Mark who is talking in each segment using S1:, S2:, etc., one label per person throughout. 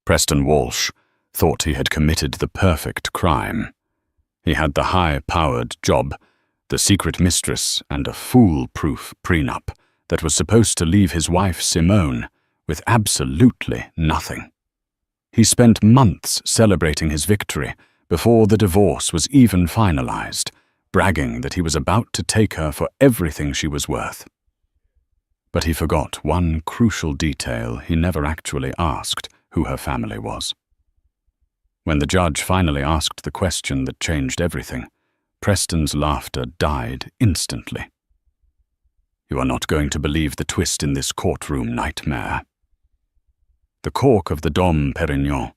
S1: Preston Walsh thought he had committed the perfect crime. He had the high-powered job, the secret mistress, and a foolproof prenup that was supposed to leave his wife Simone with absolutely nothing. He spent months celebrating his victory before the divorce was even finalized, bragging that he was about to take her for everything she was worth. But he forgot one crucial detail: he never actually asked who her family was. When the judge finally asked the question that changed everything, Preston's laughter died instantly. "You are not going to believe the twist in this courtroom, nightmare." The cork of the Dom Perignon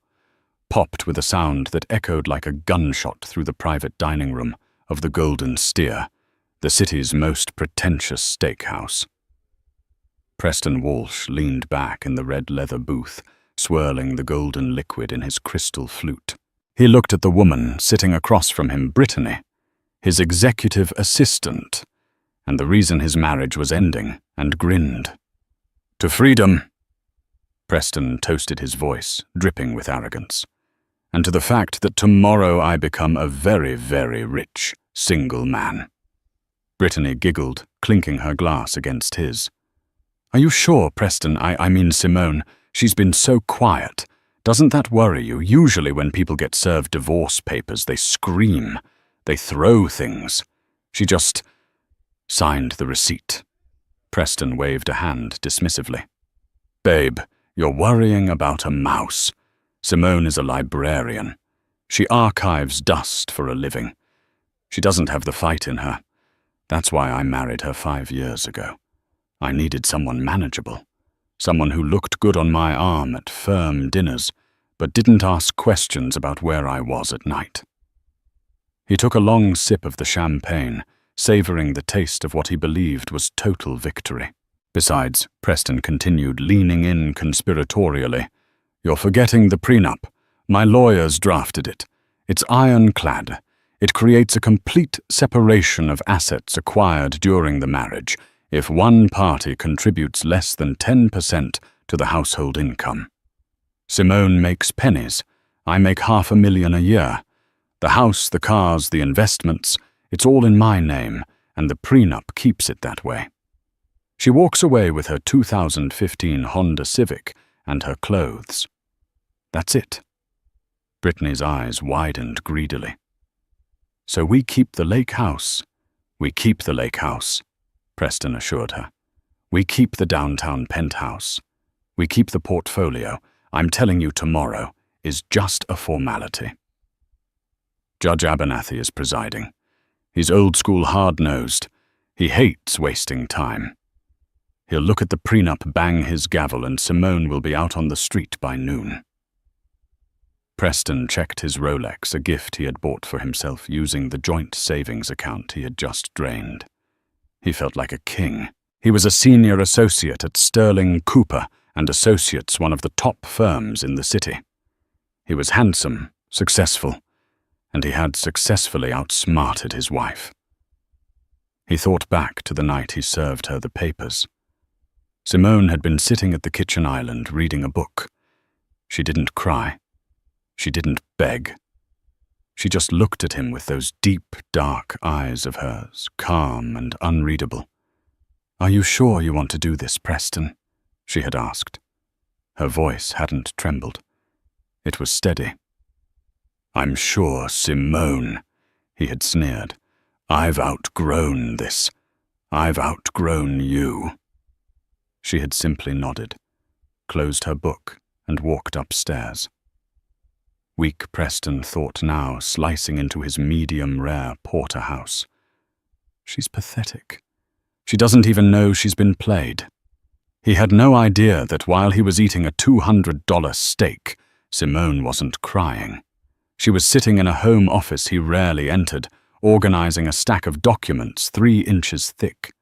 S1: popped with a sound that echoed like a gunshot through the private dining room of the Golden Steer, the city's most pretentious steakhouse. Preston Walsh leaned back in the red leather booth, swirling the golden liquid in his crystal flute. He looked at the woman sitting across from him, Brittany, his executive assistant, and the reason his marriage was ending, and grinned. "To freedom," Preston toasted his voice, dripping with arrogance, "and to the fact that tomorrow I become a very, very rich, single man." Brittany giggled, clinking her glass against his. "Are you sure, Preston? I mean Simone. She's been so quiet. Doesn't that worry you? Usually when people get served divorce papers, they scream. They throw things. She just signed the receipt." Preston waved a hand dismissively. "Babe, you're worrying about a mouse. Simone is a librarian. She archives dust for a living. She doesn't have the fight in her. That's why I married her 5 years ago. I needed someone manageable. Someone who looked good on my arm at firm dinners, but didn't ask questions about where I was at night." He took a long sip of the champagne, savoring the taste of what he believed was total victory. "Besides," Preston continued, leaning in conspiratorially, "you're forgetting the prenup. My lawyers drafted it. It's ironclad. It creates a complete separation of assets acquired during the marriage if one party contributes less than 10% to the household income. Simone makes pennies. I make $500,000 a year. The house, the cars, the investments, it's all in my name, and the prenup keeps it that way." She walks away with her 2015 Honda Civic and her clothes. That's it. Brittany's eyes widened greedily. "So we keep the lake house." "We keep the lake house," Preston assured her. "We keep the downtown penthouse. We keep the portfolio. I'm telling you, tomorrow is just a formality." Judge Abernathy is presiding. He's old-school hard-nosed. He hates wasting time. He'll look at the prenup, bang his gavel, and Simone will be out on the street by noon. Preston checked his Rolex, a gift he had bought for himself using the joint savings account he had just drained. He felt like a king. He was a senior associate at Sterling Cooper and Associates, one of the top firms in the city. He was handsome, successful, and he had successfully outsmarted his wife. He thought back to the night he served her the papers. Simone had been sitting at the kitchen island reading a book. She didn't cry. She didn't beg. She just looked at him with those deep, dark eyes of hers, calm and unreadable. "Are you sure you want to do this, Preston?" she had asked. Her voice hadn't trembled. It was steady. "I'm sure, Simone," he had sneered. "I've outgrown this. I've outgrown you." She had simply nodded, closed her book, and walked upstairs. Weak Preston thought now, slicing into his medium-rare porterhouse. She's pathetic. She doesn't even know she's been played. He had no idea that while he was eating a $200 steak, Simone wasn't crying. She was sitting in a home office he rarely entered, organizing a stack of documents 3 inches thick.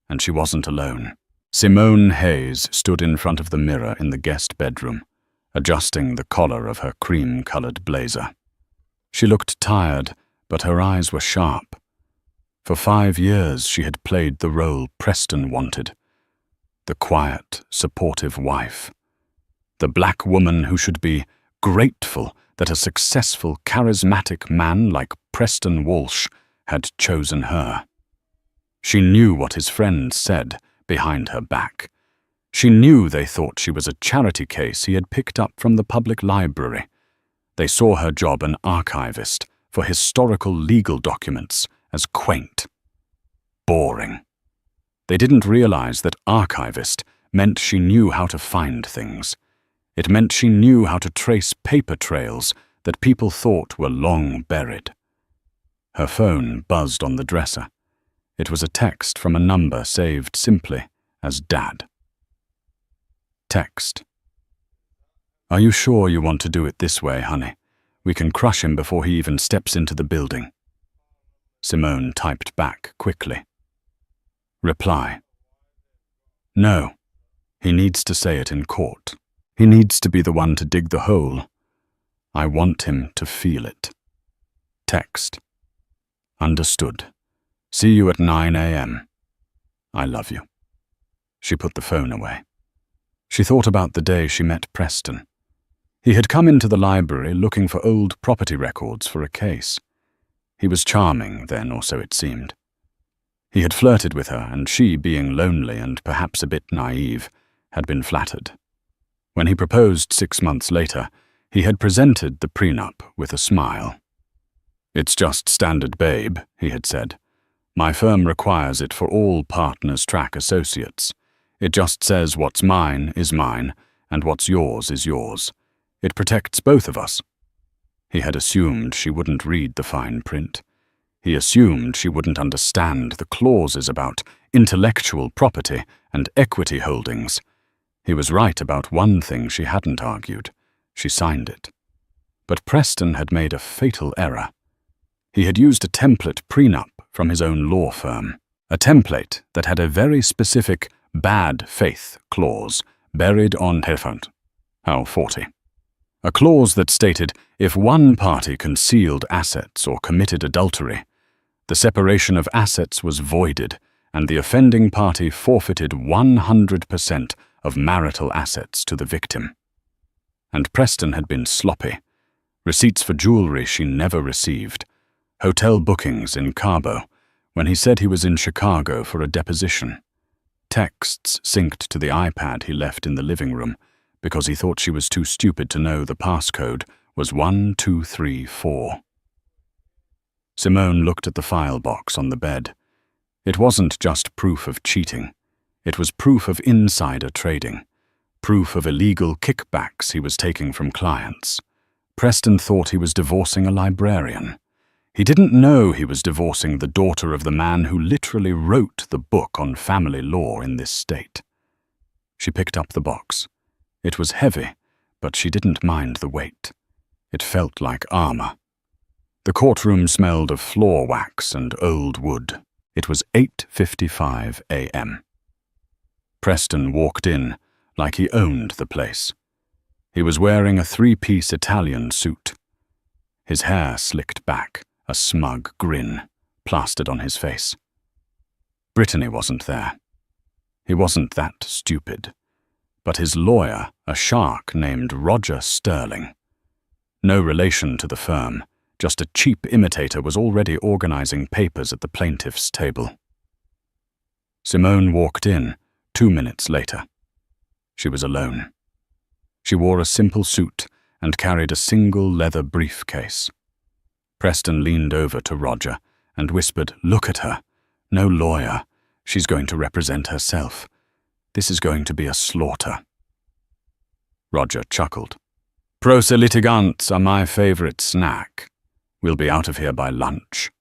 S1: And she wasn't alone. Simone Hayes stood in front of the mirror in the guest bedroom, adjusting the collar of her cream-colored blazer. She looked tired, but her eyes were sharp. For 5 years she had played the role Preston wanted, the quiet, supportive wife. The black woman who should be grateful that a successful, charismatic man like Preston Walsh had chosen her. She knew what his friends said behind her back. She knew they thought she was a charity case he had picked up from the public library. They saw her job an archivist for historical legal documents as quaint, boring. They didn't realize that archivist meant she knew how to find things. It meant she knew how to trace paper trails that people thought were long buried. Her phone buzzed on the dresser. It was a text from a number saved simply as Dad. Text. Are you sure you want to do it this way, honey? We can crush him before he even steps into the building. Simone typed back quickly. Reply. No. He needs to say it in court. He needs to be the one to dig the hole. I want him to feel it. Text. Understood. See you at 9 a.m. I love you. She put the phone away. She thought about the day she met Preston. He had come into the library looking for old property records for a case. He was charming then, or so it seemed. He had flirted with her, and she, being lonely and perhaps a bit naive, had been flattered. When he proposed 6 months later, he had presented the prenup with a smile. It's just standard babe, he had said. My firm requires it for all Partners Track associates. It just says what's mine is mine, and what's yours is yours. It protects both of us. He had assumed she wouldn't read the fine print. He assumed she wouldn't understand the clauses about intellectual property and equity holdings. He was right about one thing she hadn't argued. She signed it. But Preston had made a fatal error. He had used a template prenup from his own law firm, a template that had a very specific bad faith clause buried on Helfand. How 40. A clause that stated if one party concealed assets or committed adultery, the separation of assets was voided and the offending party forfeited 100% of marital assets to the victim. And Preston had been sloppy. Receipts for jewelry she never received. Hotel bookings in Cabo, when he said he was in Chicago for a deposition. Texts synced to the iPad he left in the living room because he thought she was too stupid to know the passcode was 1234. Simone looked at the file box on the bed. It wasn't just proof of cheating. It was proof of insider trading, proof of illegal kickbacks he was taking from clients. Preston thought he was divorcing a librarian. He didn't know he was divorcing the daughter of the man who literally wrote the book on family law in this state. She picked up the box. It was heavy, but she didn't mind the weight. It felt like armor. The courtroom smelled of floor wax and old wood. It was 8:55 a.m. Preston walked in like he owned the place. He was wearing a 3-piece Italian suit. His hair slicked back, a smug grin plastered on his face. Brittany wasn't there. He wasn't that stupid. But his lawyer, a shark named Roger Sterling. No relation to the firm, just a cheap imitator, was already organizing papers at the plaintiff's table. Simone walked in 2 minutes later. She was alone. She wore a simple suit and carried a single leather briefcase. Preston leaned over to Roger and whispered, "Look at her. No lawyer. She's going to represent herself. This is going to be a slaughter." Roger chuckled. "Prosa litigants are my favorite snack. We'll be out of here by lunch."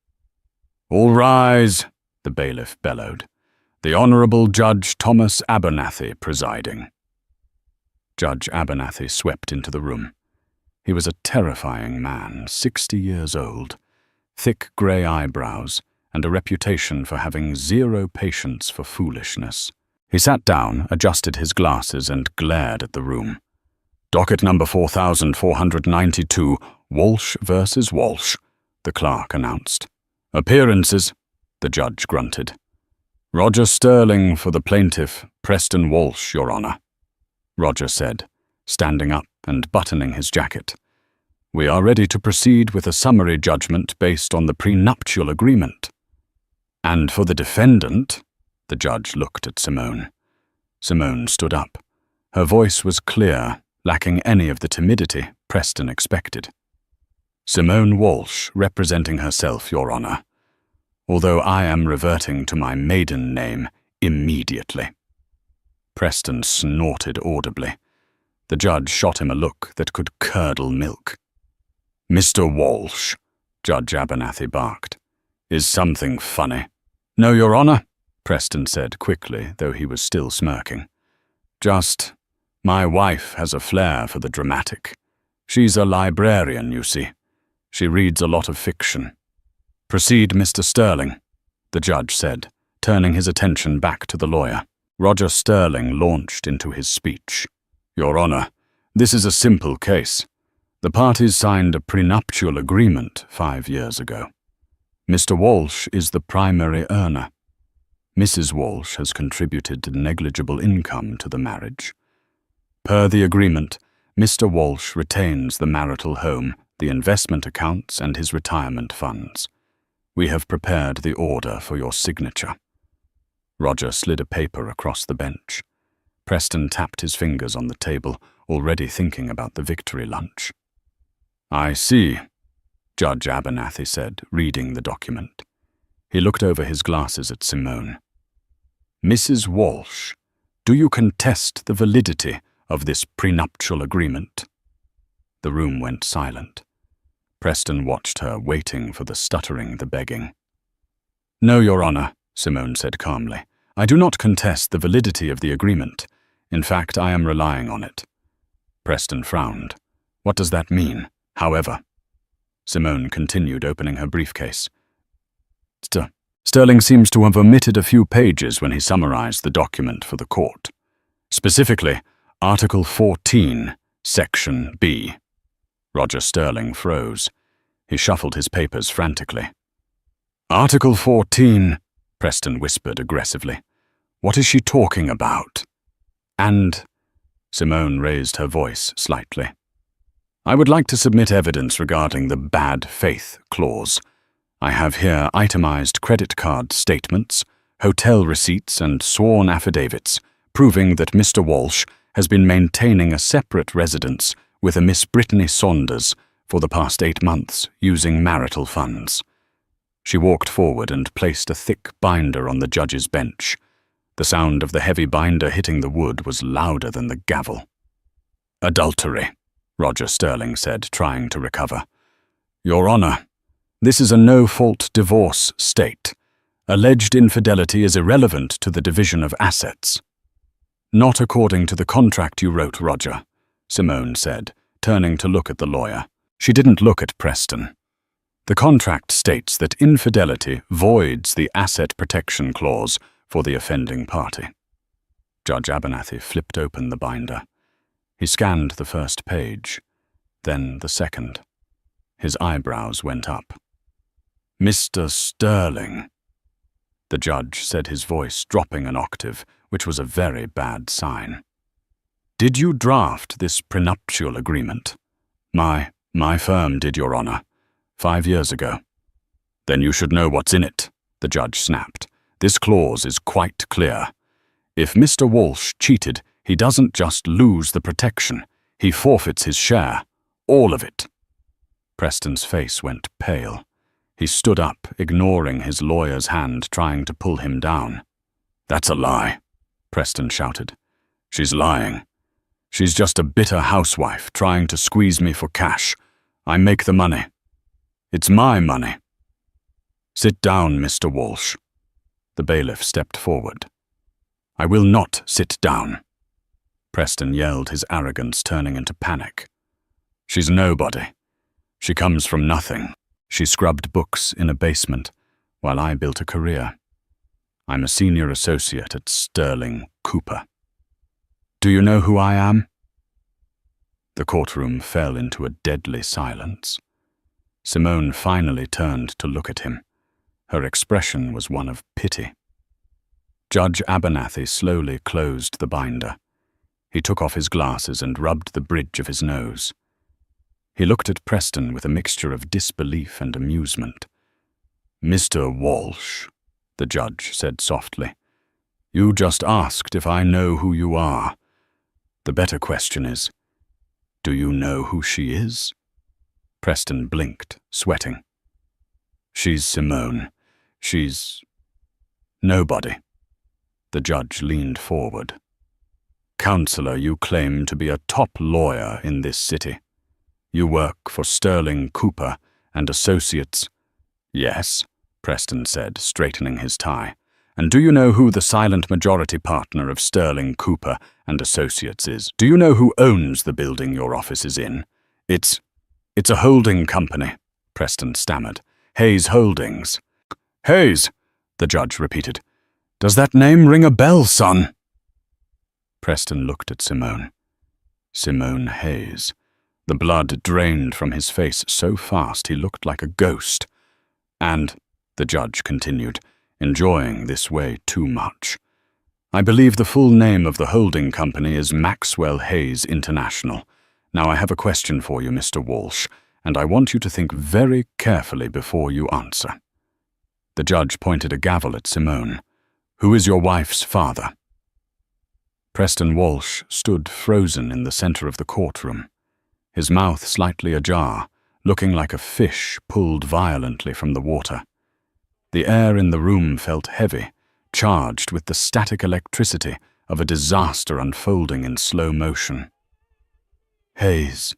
S1: "All rise," the bailiff bellowed. "The Honorable Judge Thomas Abernathy presiding." Judge Abernathy swept into the room. He was a terrifying man, 60 years old, thick grey eyebrows, and a reputation for having zero patience for foolishness. He sat down, adjusted his glasses, and glared at the room. "Docket number 4492, Walsh versus Walsh," the clerk announced. "Appearances," the judge grunted. "Roger Sterling for the plaintiff, Preston Walsh, Your Honor," Roger said, standing up and buttoning his jacket. "We are ready to proceed with a summary judgment based on the prenuptial agreement." "And for the defendant?" The judge looked at Simone. Simone stood up. Her voice was clear, lacking any of the timidity Preston expected. "Simone Walsh, representing herself, Your Honor, although I am reverting to my maiden name immediately." Preston snorted audibly. The judge shot him a look that could curdle milk. "Mr. Walsh," Judge Abernathy barked, "is something funny?" "No, Your Honor," Preston said quickly, though he was still smirking. "Just, my wife has a flair for the dramatic. She's a librarian, you see. She reads a lot of fiction." "Proceed, Mr. Sterling," the judge said, turning his attention back to the lawyer. Roger Sterling launched into his speech. "Your Honor, this is a simple case. The parties signed a prenuptial agreement 5 years ago. Mr. Walsh is the primary earner. Mrs. Walsh has contributed negligible income to the marriage. Per the agreement, Mr. Walsh retains the marital home, the investment accounts, and his retirement funds. We have prepared the order for your signature." Roger slid a paper across the bench. Preston tapped his fingers on the table, already thinking about the victory lunch. "I see," Judge Abernathy said, reading the document. He looked over his glasses at Simone. "Mrs. Walsh, do you contest the validity of this prenuptial agreement?" The room went silent. Preston watched her, waiting for the stuttering, the begging. "No, Your Honor," Simone said calmly. "I do not contest the validity of the agreement. In fact, I am relying on it." Preston frowned. "What does that mean? However?" Simone continued, opening her briefcase. Sterling seems to have omitted a few pages when he summarized the document for the court. Specifically, Article 14, Section B. Roger Sterling froze. He shuffled his papers frantically. "Article 14, Preston whispered aggressively. "What is she talking about?" "And," Simone raised her voice slightly, "I would like to submit evidence regarding the bad faith clause. I have here itemized credit card statements, hotel receipts, and sworn affidavits proving that Mr. Walsh has been maintaining a separate residence with a Miss Brittany Saunders for the past 8 months using marital funds." She walked forward and placed a thick binder on the judge's bench. The sound of the heavy binder hitting the wood was louder than the gavel. "Adultery," Roger Sterling said, trying to recover. "Your Honor, this is a no-fault divorce state. Alleged infidelity is irrelevant to the division of assets." "Not according to the contract you wrote, Roger," Simone said, turning to look at the lawyer. She didn't look at Preston. "The contract states that infidelity voids the asset protection clause for the offending party." Judge Abernathy flipped open the binder. He scanned the first page, then the second. His eyebrows went up. "Mr. Sterling," the judge said, his voice dropping an octave, which was a very bad sign. "Did you draft this prenuptial agreement?" My firm did, Your Honor, 5 years ago." "Then you should know what's in it," the judge snapped. "This clause is quite clear. If Mr. Walsh cheated, he doesn't just lose the protection, he forfeits his share, all of it." Preston's face went pale. He stood up, ignoring his lawyer's hand trying to pull him down. "That's a lie," Preston shouted. "She's lying. She's just a bitter housewife trying to squeeze me for cash. I make the money. It's my money." "Sit down, Mr. Walsh." The bailiff stepped forward. "I will not sit down." Preston yelled, his arrogance turning into panic. "She's nobody. She comes from nothing. She scrubbed books in a basement while I built a career. I'm a senior associate at Sterling Cooper. Do you know who I am?" The courtroom fell into a deadly silence. Simone finally turned to look at him. Her expression was one of pity. Judge Abernathy slowly closed the binder. He took off his glasses and rubbed the bridge of his nose. He looked at Preston with a mixture of disbelief and amusement. "Mr. Walsh," the judge said softly, "you just asked if I know who you are. The better question is, do you know who she is?" Preston blinked, sweating. "She's Simone. She's nobody." The judge leaned forward. "Counselor, you claim to be a top lawyer in this city. You work for Sterling Cooper and Associates." "Yes," Preston said, straightening his tie. "And do you know who the silent majority partner of Sterling Cooper and Associates is? Do you know who owns the building your office is in?" It's a holding company," Preston stammered. "Hayes Holdings." "Hayes," the judge repeated. "Does that name ring a bell, son?" Preston looked at Simone. Simone Hayes. The blood drained from his face so fast he looked like a ghost. "And," the judge continued, enjoying this way too much, "I believe the full name of the holding company is Maxwell Hayes International. Now I have a question for you, Mr. Walsh, and I want you to think very carefully before you answer." The judge pointed a gavel at Simone. "Who is your wife's father?" Preston Walsh stood frozen in the center of the courtroom, his mouth slightly ajar, looking like a fish pulled violently from the water. The air in the room felt heavy, charged with the static electricity of a disaster unfolding in slow motion. "Hayes,"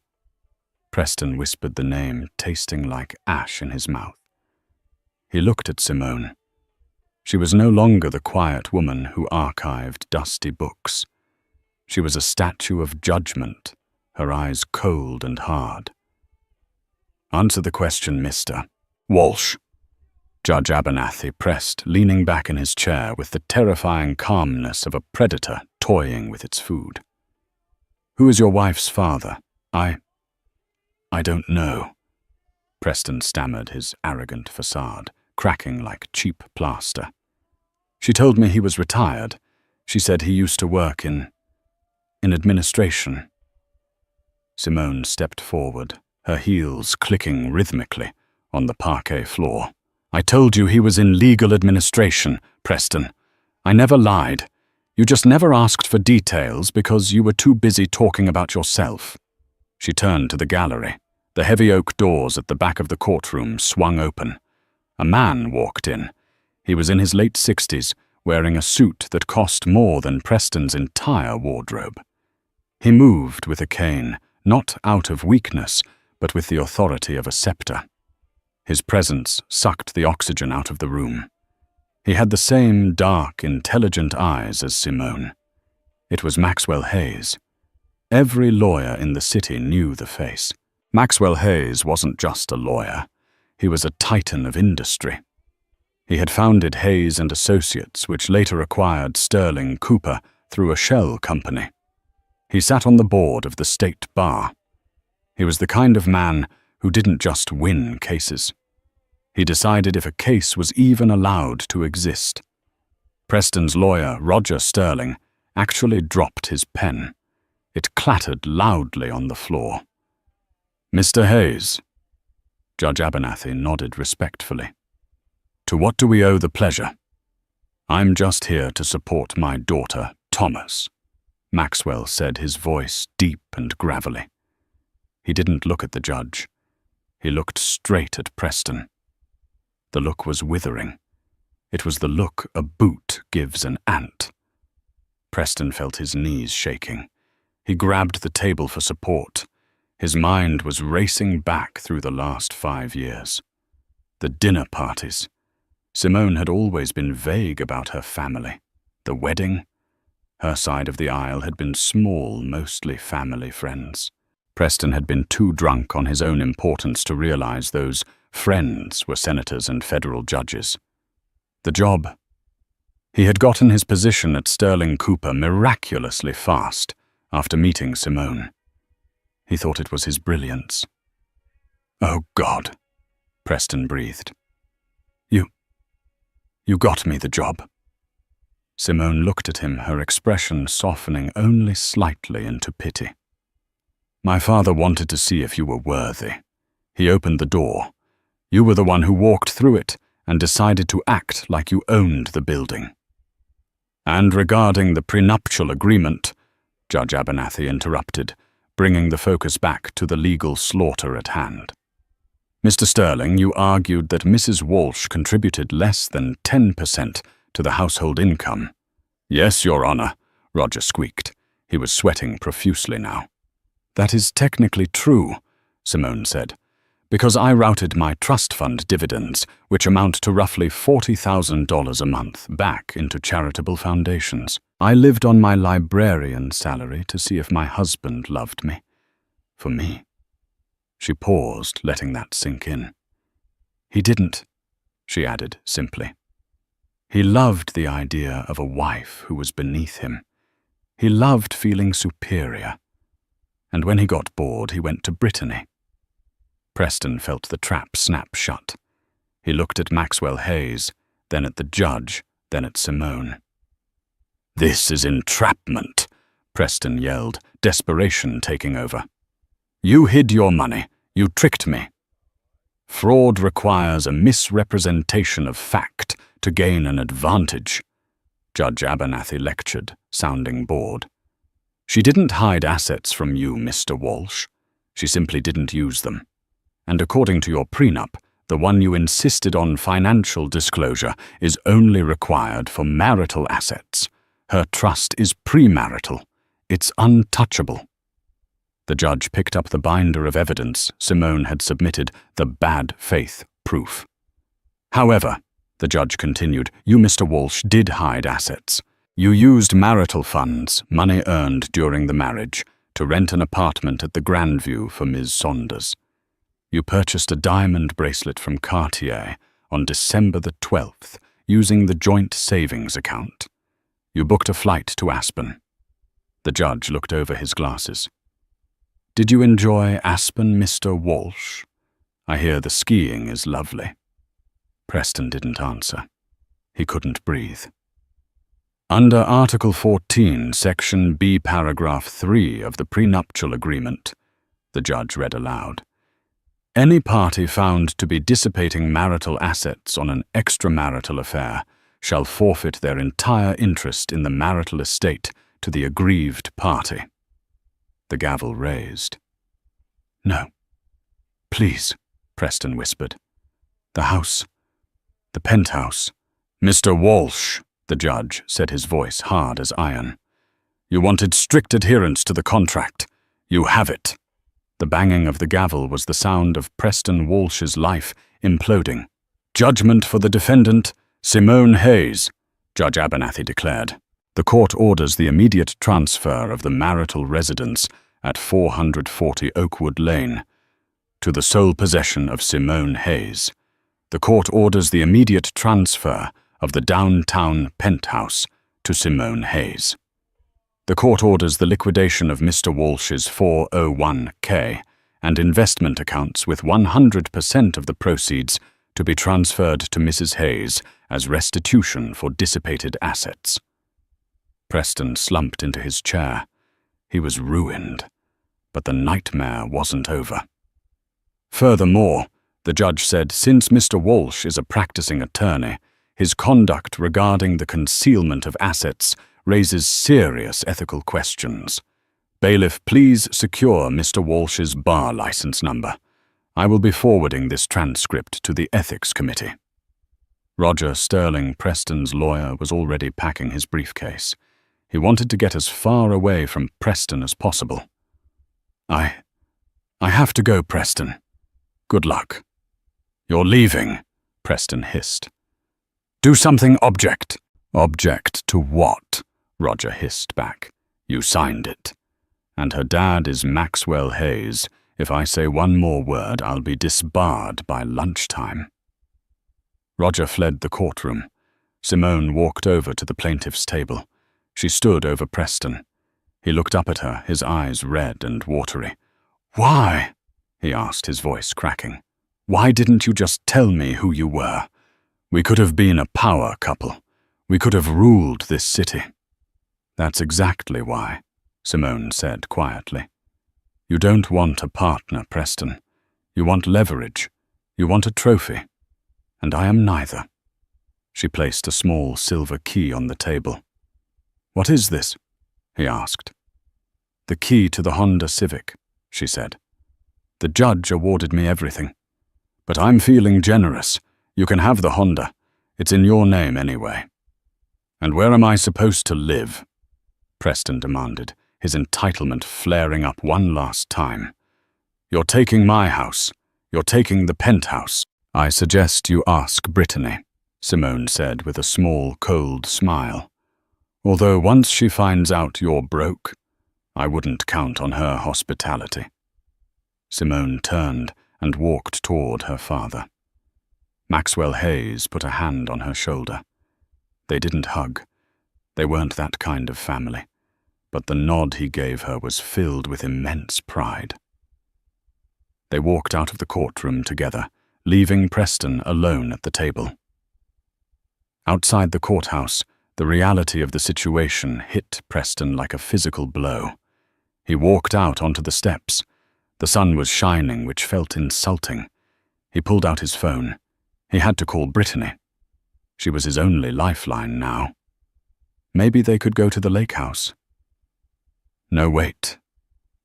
S1: Preston whispered the name, tasting like ash in his mouth. He looked at Simone. She was no longer the quiet woman who archived dusty books. She was a statue of judgment, her eyes cold and hard. "Answer the question, Mr. Walsh." Judge Abernathy pressed, leaning back in his chair with the terrifying calmness of a predator toying with its food. "Who is your wife's father?" I don't know," Preston stammered, his arrogant facade cracking like cheap plaster. "She told me he was retired. She said he used to work in administration." Simone stepped forward, her heels clicking rhythmically on the parquet floor. "I told you he was in legal administration, Preston. I never lied. You just never asked for details because you were too busy talking about yourself." She turned to the gallery. The heavy oak doors at the back of the courtroom swung open. A man walked in. He was in his late 60s, wearing a suit that cost more than Preston's entire wardrobe. He moved with a cane, not out of weakness, but with the authority of a scepter. His presence sucked the oxygen out of the room. He had the same dark, intelligent eyes as Simone. It was Maxwell Hayes. Every lawyer in the city knew the face. Maxwell Hayes wasn't just a lawyer. He was a titan of industry. He had founded Hayes and Associates, which later acquired Sterling Cooper through a shell company. He sat on the board of the state bar. He was the kind of man who didn't just win cases. He decided if a case was even allowed to exist. Preston's lawyer, Roger Sterling, actually dropped his pen. It clattered loudly on the floor. "Mr. Hayes." Judge Abernathy nodded respectfully. "To what do we owe the pleasure?" "I'm just here to support my daughter, Thomas," Maxwell said, his voice deep and gravelly. He didn't look at the judge. He looked straight at Preston. The look was withering. It was the look a boot gives an ant. Preston felt his knees shaking. He grabbed the table for support. His mind was racing back through the last 5 years. The dinner parties. Simone had always been vague about her family. The wedding. Her side of the aisle had been small, mostly family friends. Preston had been too drunk on his own importance to realize those friends were senators and federal judges. The job. He had gotten his position at Sterling Cooper miraculously fast after meeting Simone. He thought it was his brilliance. "Oh, God," Preston breathed. You got me the job." Simone looked at him, her expression softening only slightly into pity. "My father wanted to see if you were worthy. He opened the door. You were the one who walked through it and decided to act like you owned the building." "And regarding the prenuptial agreement," Judge Abernathy interrupted, bringing the focus back to the legal slaughter at hand. "Mr. Sterling, you argued that Mrs. Walsh contributed less than 10% to the household income." "Yes, Your Honor," Roger squeaked. He was sweating profusely now. "That is technically true," Simone said, "because I routed my trust fund dividends, which amount to roughly $40,000 a month, back into charitable foundations. I lived on my librarian salary to see if my husband loved me. For me." She paused, letting that sink in. "He didn't," she added simply. "He loved the idea of a wife who was beneath him. He loved feeling superior. And when he got bored, he went to Brittany." Preston felt the trap snap shut. He looked at Maxwell Hayes, then at the judge, then at Simone. "This is entrapment," Preston yelled, desperation taking over. "You hid your money. You tricked me. Fraud requires a misrepresentation of fact to gain an advantage," Judge Abernathy lectured, sounding bored. "She didn't hide assets from you, Mr. Walsh. She simply didn't use them. And according to your prenup, the one you insisted on financial disclosure is only required for marital assets. Her trust is premarital. It's untouchable." The judge picked up the binder of evidence Simone had submitted, the bad faith proof. "However," the judge continued, "you, Mr. Walsh, did hide assets. You used marital funds, money earned during the marriage, to rent an apartment at the Grandview for Ms. Saunders. You purchased a diamond bracelet from Cartier on December the 12th using the joint savings account. You booked a flight to Aspen." The judge looked over his glasses. "Did you enjoy Aspen, Mr. Walsh? I hear the skiing is lovely." Preston didn't answer. He couldn't breathe. "Under Article 14, Section B, Paragraph 3 of the prenuptial agreement," the judge read aloud, "any party found to be dissipating marital assets on an extramarital affair shall forfeit their entire interest in the marital estate to the aggrieved party." The gavel raised. "No. Please," Preston whispered. "The house. The penthouse." "Mr. Walsh," the judge said, his voice hard as iron. "You wanted strict adherence to the contract. You have it." The banging of the gavel was the sound of Preston Walsh's life imploding. "Judgment for the defendant, Simone Hayes," Judge Abernathy declared. "The court orders the immediate transfer of the marital residence at 440 Oakwood Lane to the sole possession of Simone Hayes. The court orders the immediate transfer of the downtown penthouse to Simone Hayes. The court orders the liquidation of Mr. Walsh's 401k and investment accounts with 100% of the proceeds to be transferred to Mrs. Hayes as restitution for dissipated assets." Preston slumped into his chair. He was ruined, but the nightmare wasn't over. "Furthermore," the judge said, "since Mr. Walsh is a practicing attorney, his conduct regarding the concealment of assets raises serious ethical questions. Bailiff, please secure Mr. Walsh's bar license number. I will be forwarding this transcript to the Ethics Committee." Roger Sterling, Preston's lawyer, was already packing his briefcase. He wanted to get as far away from Preston as possible. I have to go, Preston. Good luck." "You're leaving," Preston hissed. "Do something, object." "Object to what?" Roger hissed back. "You signed it. And her dad is Maxwell Hayes. If I say one more word, I'll be disbarred by lunchtime." Roger fled the courtroom. Simone walked over to the plaintiff's table. She stood over Preston. He looked up at her, his eyes red and watery. "Why?" he asked, his voice cracking. "Why didn't you just tell me who you were? We could have been a power couple. We could have ruled this city. That's exactly why, Simone said quietly. You don't want a partner, Preston. You want leverage. You want a trophy. And I am neither. She placed a small silver key on the table. What is this? He asked. The key to the Honda Civic, she said. The judge awarded me everything. But I'm feeling generous. You can have the Honda. It's in your name anyway. And where am I supposed to live? Preston demanded, his entitlement flaring up one last time. You're taking my house. You're taking the penthouse. I suggest you ask Brittany, Simone said with a small, cold smile. Although once she finds out you're broke, I wouldn't count on her hospitality. Simone turned and walked toward her father. Maxwell Hayes put a hand on her shoulder. They didn't hug. They weren't that kind of family, but the nod he gave her was filled with immense pride. They walked out of the courtroom together, leaving Preston alone at the table. Outside the courthouse, the reality of the situation hit Preston like a physical blow. He walked out onto the steps. The sun was shining, which felt insulting. He pulled out his phone. He had to call Brittany. She was his only lifeline now. Maybe they could go to the lake house. No, wait.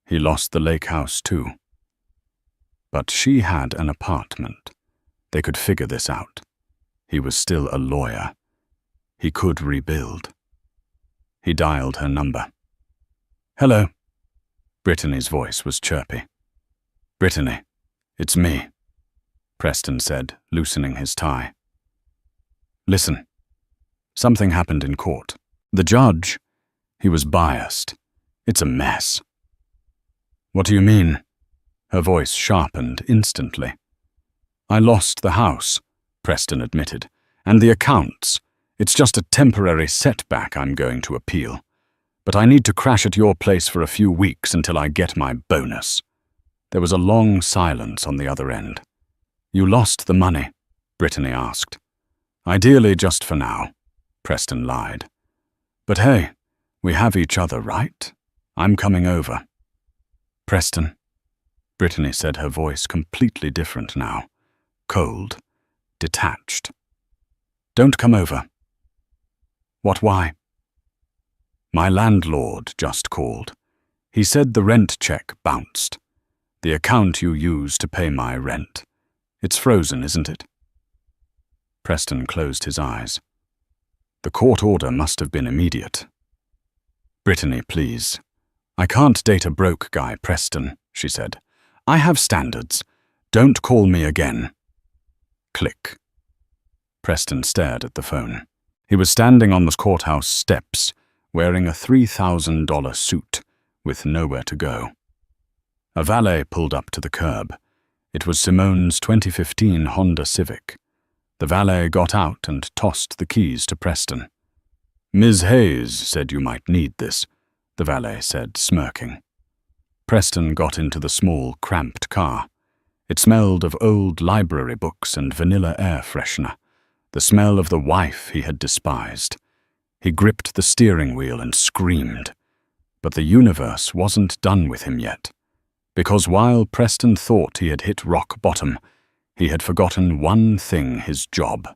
S1: He lost the lake house too. But she had an apartment. They could figure this out. He was still a lawyer. He could rebuild. He dialed her number. Hello. Brittany's voice was chirpy. Brittany, it's me, Preston said, loosening his tie. Listen, something happened in court. The judge, he was biased. It's a mess. What do you mean? Her voice sharpened instantly. I lost the house, Preston admitted, and the accounts. It's just a temporary setback I'm going to appeal. But I need to crash at your place for a few weeks until I get my bonus. There was a long silence on the other end. You lost the money, Brittany asked. Ideally just for now, Preston lied. But hey, we have each other, right? I'm coming over. Preston, Brittany said, her voice completely different now. Cold, detached. Don't come over. What, why? My landlord just called. He said the rent check bounced. The account you use to pay my rent. It's frozen, isn't it? Preston closed his eyes. The court order must have been immediate. Brittany, please. I can't date a broke guy, Preston, she said. I have standards. Don't call me again. Click. Preston stared at the phone. He was standing on the courthouse steps, wearing a $3,000 suit, with nowhere to go. A valet pulled up to the curb. It was Simone's 2015 Honda Civic. The valet got out and tossed the keys to Preston. Ms. Hayes said you might need this, the valet said, smirking. Preston got into the small, cramped car. It smelled of old library books and vanilla air freshener, the smell of the wife he had despised. He gripped the steering wheel and screamed. But the universe wasn't done with him yet, because while Preston thought he had hit rock bottom, he had forgotten one thing: his job.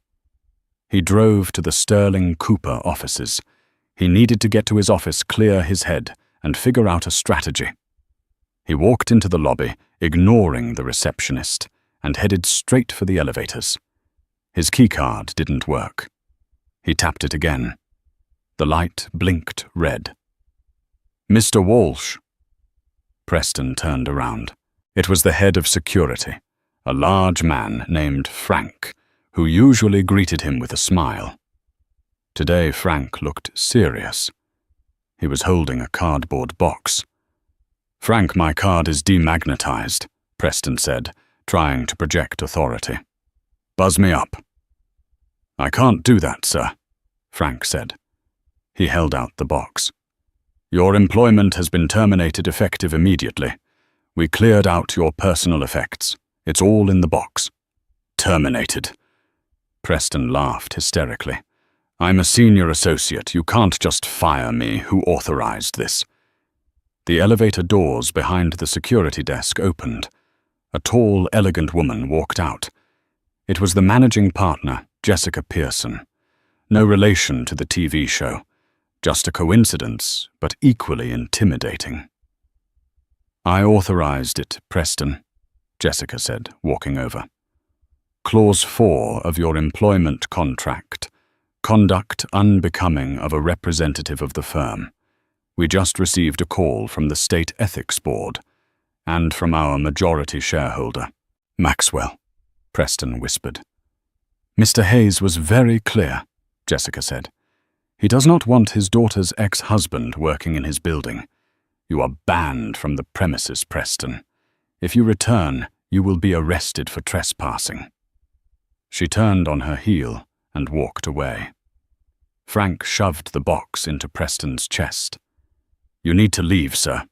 S1: He drove to the Sterling Cooper offices. He needed to get to his office, clear his head, and figure out a strategy. He walked into the lobby, ignoring the receptionist, and headed straight for the elevators. His keycard didn't work. He tapped it again. The light blinked red. Mr. Walsh. Preston turned around. It was the head of security, a large man named Frank, who usually greeted him with a smile. Today Frank looked serious. He was holding a cardboard box. Frank, my card is demagnetized, Preston said, trying to project authority. Buzz me up. I can't do that, sir, Frank said. He held out the box. Your employment has been terminated effective immediately. We cleared out your personal effects. It's all in the box. Terminated. Preston laughed hysterically. I'm a senior associate. You can't just fire me. Who authorized this? The elevator doors behind the security desk opened. A tall, elegant woman walked out. It was the managing partner, Jessica Pearson. No relation to the TV show. Just a coincidence, but equally intimidating. I authorized it, Preston, Jessica said, walking over. Clause 4 of your employment contract. Conduct unbecoming of a representative of the firm. We just received a call from the State Ethics Board and from our majority shareholder, Maxwell, Preston whispered. Mr. Hayes was very clear, Jessica said. He does not want his daughter's ex-husband working in his building. You are banned from the premises, Preston. If you return, you will be arrested for trespassing. She turned on her heel and walked away. Frank shoved the box into Preston's chest. You need to leave, sir.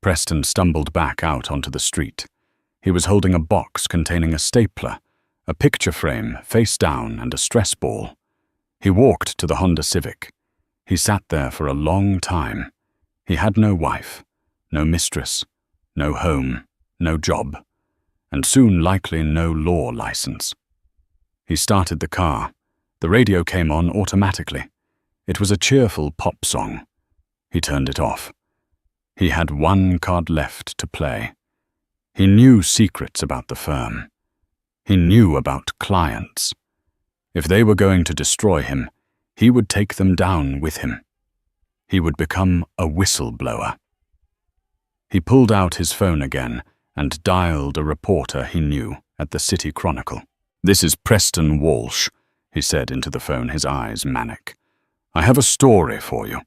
S1: Preston stumbled back out onto the street. He was holding a box containing a stapler, a picture frame face down, and a stress ball. He walked to the Honda Civic. He sat there for a long time. He had no wife, no mistress, no home, no job, and soon likely no law license. He started the car. The radio came on automatically. It was a cheerful pop song. He turned it off. He had one card left to play. He knew secrets about the firm. He knew about clients. If they were going to destroy him, he would take them down with him. He would become a whistleblower. He pulled out his phone again and dialed a reporter he knew at the City Chronicle. This is Preston Walsh, he said into the phone, his eyes manic. I have a story for you.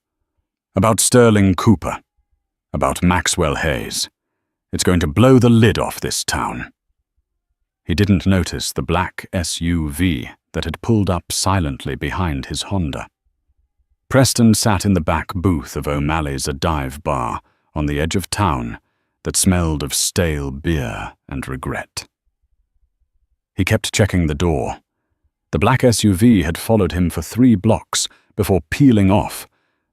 S1: About Sterling Cooper. About Maxwell Hayes. It's going to blow the lid off this town. He didn't notice the black SUV that had pulled up silently behind his Honda. Preston sat in the back booth of O'Malley's, a dive bar on the edge of town that smelled of stale beer and regret. He kept checking the door. The black SUV had followed him for 3 blocks before peeling off,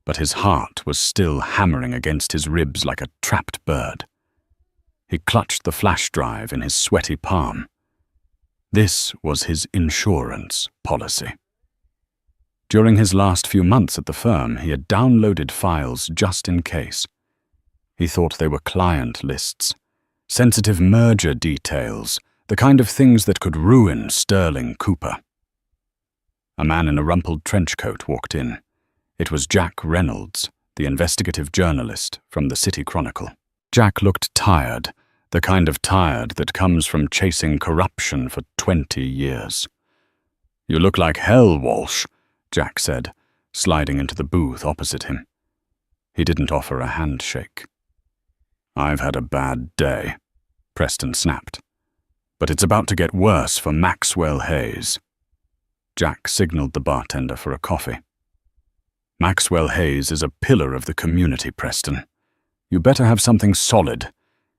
S1: but his heart was still hammering against his ribs like a trapped bird. He clutched the flash drive in his sweaty palm. This was his insurance policy. During his last few months at the firm, he had downloaded files just in case. He thought they were client lists, sensitive merger details, the kind of things that could ruin Sterling Cooper. A man in a rumpled trench coat walked in. It was Jack Reynolds, the investigative journalist from the City Chronicle. Jack looked tired, the kind of tired that comes from chasing corruption for 20 years. You look like hell, Walsh, Jack said, sliding into the booth opposite him. He didn't offer a handshake. I've had a bad day, Preston snapped. But it's about to get worse for Maxwell Hayes. Jack signaled the bartender for a coffee. Maxwell Hayes is a pillar of the community, Preston. You better have something solid.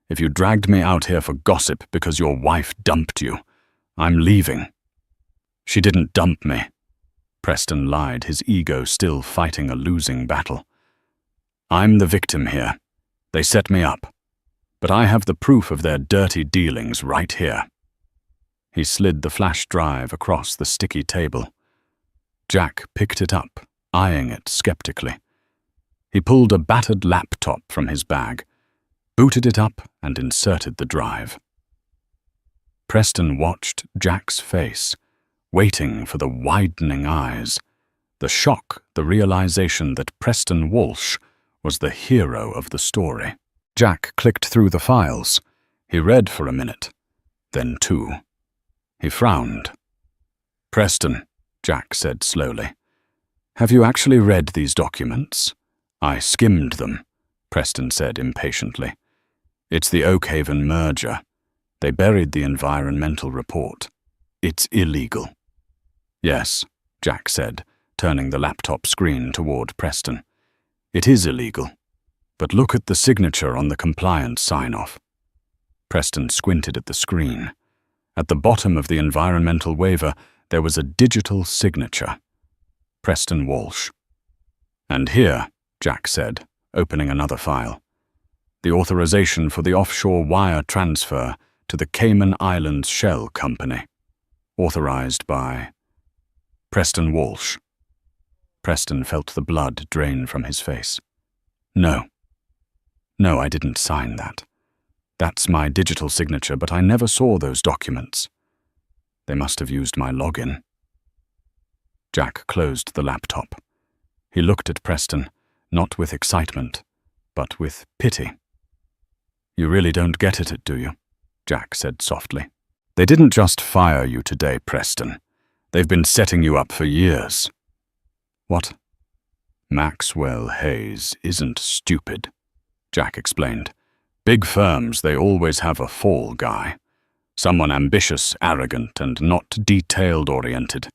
S1: If you dragged me out here for gossip because your wife dumped you, I'm leaving. She didn't dump me. Preston lied, his ego still fighting a losing battle. I'm the victim here. They set me up. But I have the proof of their dirty dealings right here. He slid the flash drive across the sticky table. Jack picked it up, eyeing it skeptically. He pulled a battered laptop from his bag, booted it up, and inserted the drive. Preston watched Jack's face, waiting for the widening eyes, the shock, the realization that Preston Walsh was the hero of the story. Jack clicked through the files. He read for a minute, then 2. He frowned. Preston, Jack said slowly. Have you actually read these documents? I skimmed them, Preston said impatiently. It's the Oakhaven merger. They buried the environmental report. It's illegal. Yes, Jack said, turning the laptop screen toward Preston. It is illegal. But look at the signature on the compliance sign-off. Preston squinted at the screen. At the bottom of the environmental waiver, there was a digital signature. Preston Walsh. And here, Jack said, opening another file, the authorization for the offshore wire transfer to the Cayman Islands Shell Company. Authorized by Preston Walsh. Preston felt the blood drain from his face. No, I didn't sign that. That's my digital signature, but I never saw those documents. They must have used my login. Jack closed the laptop. He looked at Preston, not with excitement, but with pity. You really don't get it, do you? Jack said softly. They didn't just fire you today, Preston. They've been setting you up for years. What? Maxwell Hayes isn't stupid, Jack explained. Big firms, they always have a fall guy. Someone ambitious, arrogant, and not detailed-oriented.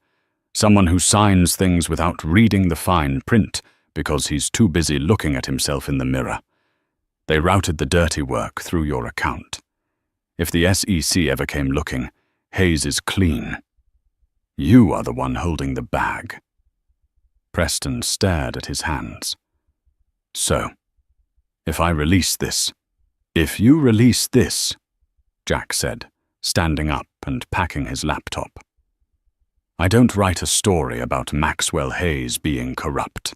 S1: Someone who signs things without reading the fine print because he's too busy looking at himself in the mirror. They routed the dirty work through your account. If the SEC ever came looking, Hayes is clean. You are the one holding the bag. Preston stared at his hands. So, if you release this, Jack said, standing up and packing his laptop. I don't write a story about Maxwell Hayes being corrupt.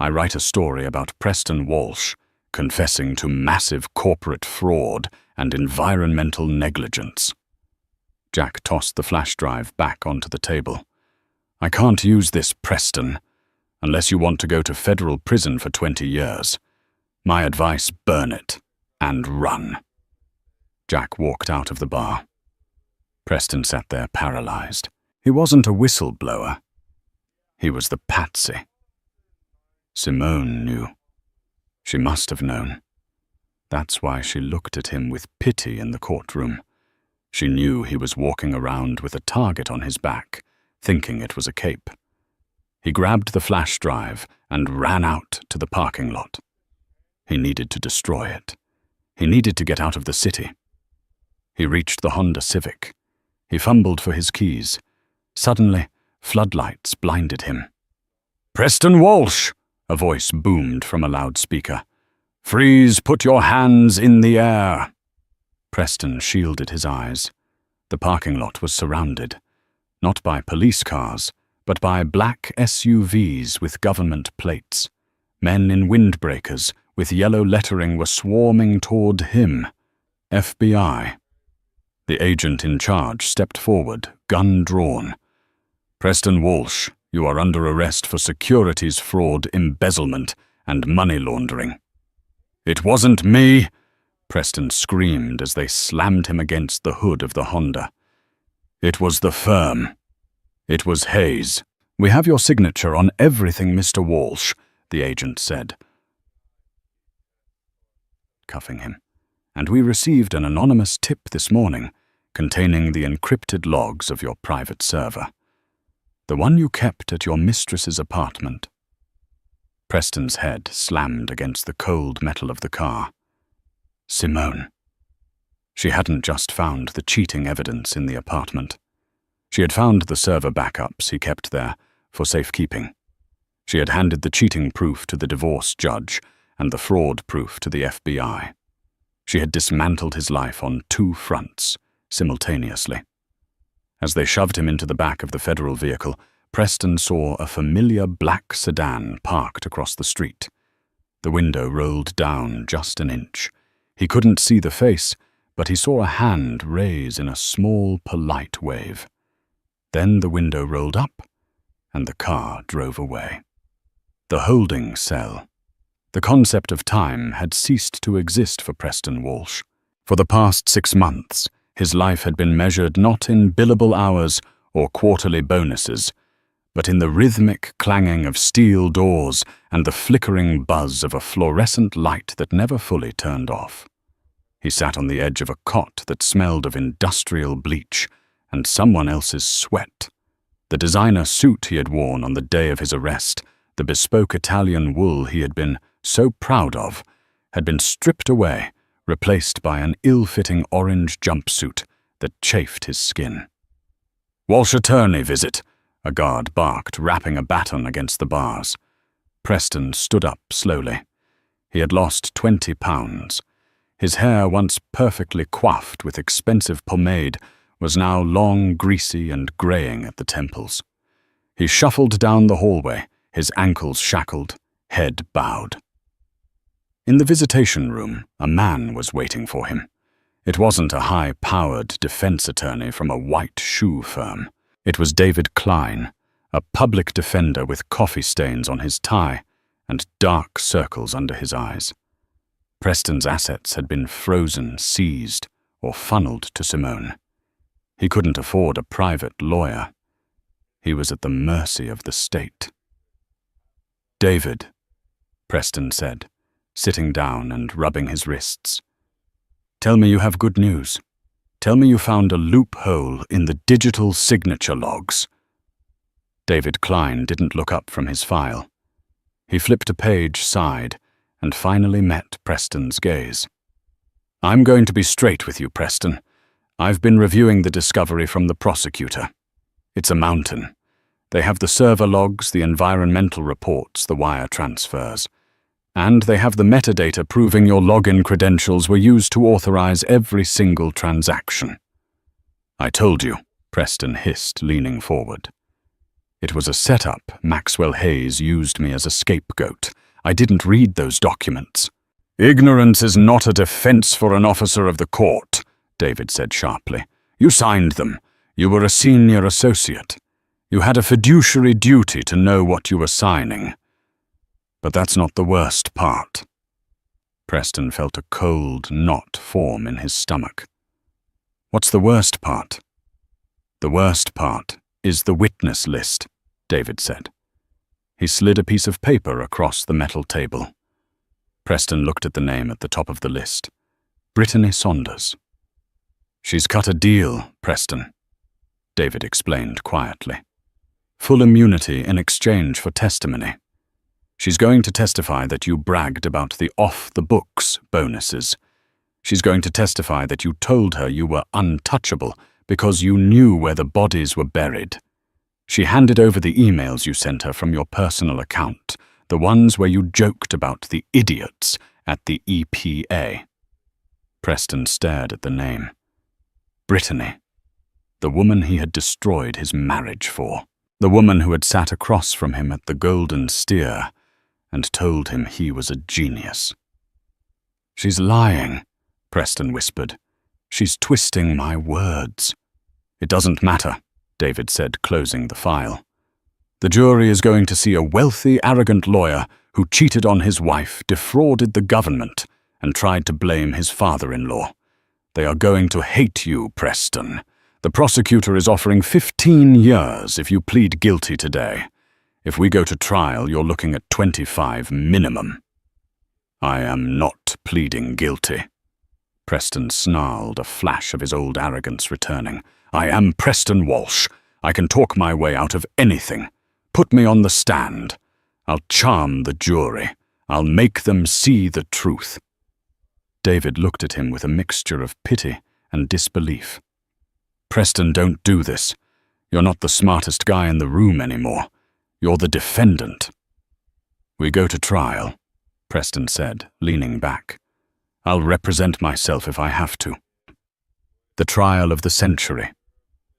S1: I write a story about Preston Walsh confessing to massive corporate fraud and environmental negligence. Jack tossed the flash drive back onto the table. I can't use this, Preston, unless you want to go to federal prison for 20 years. My advice, burn it and run. Jack walked out of the bar. Preston sat there paralyzed. He wasn't a whistleblower. He was the patsy. Simone knew. She must have known. That's why she looked at him with pity in the courtroom. She knew he was walking around with a target on his back, thinking it was a cape. He grabbed the flash drive and ran out to the parking lot. He needed to destroy it. He needed to get out of the city. He reached the Honda Civic. He fumbled for his keys. Suddenly, floodlights blinded him. "Preston Walsh!" a voice boomed from a loudspeaker. "Freeze, put your hands in the air!" Preston shielded his eyes. The parking lot was surrounded, not by police cars, but by black SUVs with government plates. Men in windbreakers with yellow lettering were swarming toward him. FBI. The agent in charge stepped forward, gun drawn. "Preston Walsh, you are under arrest for securities fraud, embezzlement, and money laundering." "It wasn't me!" Preston screamed as they slammed him against the hood of the Honda. "It was the firm. It was Hayes." "We have your signature on everything, Mr. Walsh," the agent said, cuffing him. "And we received an anonymous tip this morning containing the encrypted logs of your private server. The one you kept at your mistress's apartment." Preston's head slammed against the cold metal of the car. Simone. She hadn't just found the cheating evidence in the apartment. She had found the server backups he kept there for safekeeping. She had handed the cheating proof to the divorce judge and the fraud proof to the FBI. She had dismantled his life on 2 fronts, simultaneously. As they shoved him into the back of the federal vehicle, Preston saw a familiar black sedan parked across the street. The window rolled down just an inch. He couldn't see the face, but he saw a hand raise in a small, polite wave. Then the window rolled up, and the car drove away. The holding cell. The concept of time had ceased to exist for Preston Walsh. For the past 6 months, his life had been measured not in billable hours or quarterly bonuses, but in the rhythmic clanging of steel doors and the flickering buzz of a fluorescent light that never fully turned off. He sat on the edge of a cot that smelled of industrial bleach and someone else's sweat. The designer suit he had worn on the day of his arrest, the bespoke Italian wool he had been so proud of, had been stripped away, replaced by an ill-fitting orange jumpsuit that chafed his skin. "Walsh attorney visit," A guard barked, rapping a baton against the bars. Preston stood up slowly. He had lost 20 pounds. His hair, once perfectly coiffed with expensive pomade, was now long, greasy, and greying at the temples. He shuffled down the hallway, his ankles shackled, head bowed. In the visitation room, a man was waiting for him. It wasn't a high-powered defense attorney from a white shoe firm. It was David Klein, a public defender with coffee stains on his tie and dark circles under his eyes. Preston's assets had been frozen, seized, or funneled to Simone. He couldn't afford a private lawyer. He was at the mercy of the state. "David," Preston said, sitting down and rubbing his wrists. "Tell me you have good news. Tell me you found a loophole in the digital signature logs." David Klein didn't look up from his file. He flipped a page, sighed, and finally met Preston's gaze. "I'm going to be straight with you, Preston. I've been reviewing the discovery from the prosecutor. It's a mountain. They have the server logs, the environmental reports, the wire transfers. And they have the metadata proving your login credentials were used to authorize every single transaction." "I told you," Preston hissed, leaning forward. "It was a setup. Maxwell Hayes used me as a scapegoat. I didn't read those documents." "Ignorance is not a defense for an officer of the court," David said sharply. "You signed them. You were a senior associate. You had a fiduciary duty to know what you were signing. But that's not the worst part." Preston felt a cold knot form in his stomach. "What's the worst part?" "The worst part is the witness list," David said. He slid a piece of paper across the metal table. Preston looked at the name at the top of the list. Brittany Saunders. "She's cut a deal, Preston," David explained quietly. "Full immunity in exchange for testimony. She's going to testify that you bragged about the off-the-books bonuses. She's going to testify that you told her you were untouchable because you knew where the bodies were buried. She handed over the emails you sent her from your personal account, the ones where you joked about the idiots at the EPA." Preston stared at the name. Brittany. The woman he had destroyed his marriage for. The woman who had sat across from him at the Golden Steer and told him he was a genius. "She's lying," Preston whispered. "She's twisting my words." "It doesn't matter," David said, closing the file. "The jury is going to see a wealthy, arrogant lawyer who cheated on his wife, defrauded the government, and tried to blame his father-in-law. They are going to hate you, Preston. The prosecutor is offering 15 years if you plead guilty today. If we go to trial, you're looking at 25 minimum." "I am not pleading guilty." Preston snarled, a flash of his old arrogance returning. "I am Preston Walsh. I can talk my way out of anything. Put me on the stand. I'll charm the jury. I'll make them see the truth." David looked at him with a mixture of pity and disbelief. "Preston, don't do this. You're not the smartest guy in the room anymore. You're the defendant." "We go to trial," Preston said, leaning back. "I'll represent myself if I have to." The trial of the century.